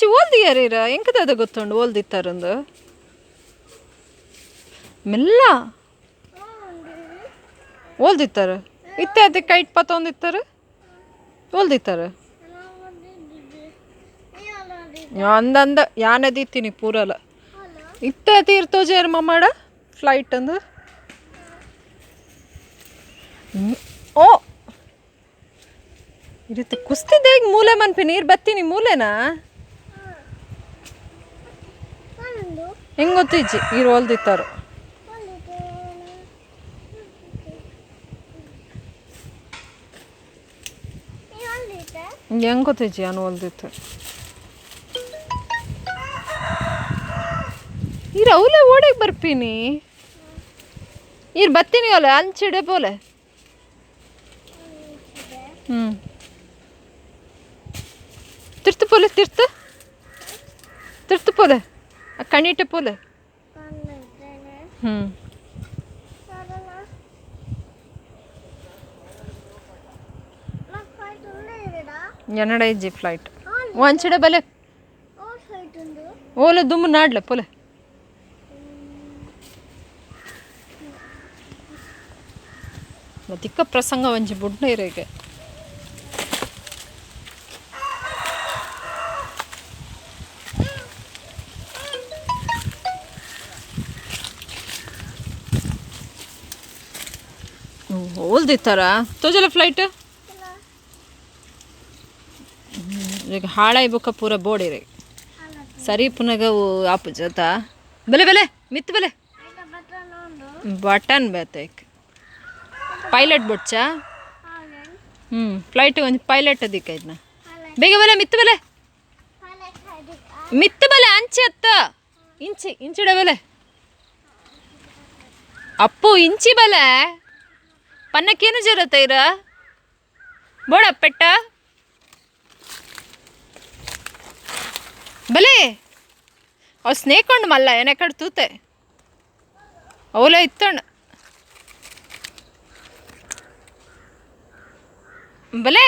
ಇಂಚಿ ಓಲ್ದಿಯಾರೀರ ಎಂಕದ ಗೊತ್ತುಂಡು ಓಲ್ದಿತ್ತಾರಂದು ಮೆಲ್ಲ ಓಲ್ದಿತ್ತಾರ ಇತ್ತೆ ಅದಕ್ಕೆ ಕೈಟ್ ಪತ್ತೊಂದಿತ್ತಾರ ಓಲ್ದಿತ್ತಾರ ಅಂದಂದ ಯಾನದಿತ್ತೀನಿ ಪೂರಲ್ಲ ಇತ್ತೆ ತೀರ್ತೋಜೇರ್ ಮಮ್ಮಡ ಫ್ಲೈಟ್ ಅಂದು ಓ ಇರುತ್ತೆ ಕುಸ್ತಿದ್ದೆ ಈಗ ಮೂಲೆ ಮನ್ಪಿ ನೀರು ಬತ್ತೀನಿ ಮೂಲೆನಾ ಹೆಂಗೆ ಗೊತ್ತಿಜ್ಜಿ ನೀರು ಹೊಲ್ದಿತ್ತಾರು ಹೆಂಗೆ ಗೊತ್ತಿಜ್ಜಿ ನಾನು ಹೊಲ್ದಿತ್ತು ಈರ ಅವಲೇ ಓಡಕ್ಕೆ ಬರ್ಪೀನಿ ಈರ್ ಬತ್ತೀನಿ ಅವಲೆ ಅಂಚಿಡೆ ಬೋಲೆ ತಿರ್ತು ಪೋಲೆ ತಿರ್ತು ಪೋಲೆ ಕಣಿಟೆ ಪೋಲೆ ಎನ್ನಡ ಇಜ್ಜಿ ಫ್ಲೈಟ್ ಅಂಚಿಡೆ ಬಲೆ ಓಲೆ ದುಮ್ಮು ನಾಡ್ಲೆ ಪೋಲೆ ಮತ್ತಿಕ್ಕ ಪ್ರಸಂಗ ಒಂಜಿ ಬುಡ್ನ ಇರೇಗೆ ಓಲ್ದಿತ್ತಾರ ತೋಜಲ ಫ್ಲೈಟ್ ಈಗ ಹಾಳಾಯಿ ಬುಕ್ಕ ಪೂರ ಬೋಡಿರೆ ಸರಿ ಪುನಗ ಆಪು ಜೊತ ಬಲೆ ಬಲೆ ಮಿತ್ ಬಲೆ ಬಟನ್ ಬೇತೈಕ್ ಪೈಲಟ್ ಬೊಡ್ಚಾ ಫ್ಲೈಟ್ ಒಂದು ಪೈಲಟ್ ಅದಕ್ಕೆ ಇದನ್ನ ಬೇಗ ಬಲೆ ಮಿತ್ತು ಬಲೆ ಅಂಚೆ ಅತ್ತ ಇಂಚಿಡ ಬಲೆ ಅಪ್ಪು ಇಂಚಿ ಬಲೆ ಪನ್ನಕ್ಕೇನು ಜರತ್ತ ಇರ ಬೋಡ ಪೆಟ್ಟ ಬಲೆ ಅವು ಸ್ನೇಕ್ ಉಂಡು ಮಲ್ಲ ಏನಕಡೆ ತೂತೆ ಅವಲ ಇತ್ತಣ್ಣ ಬಲೆ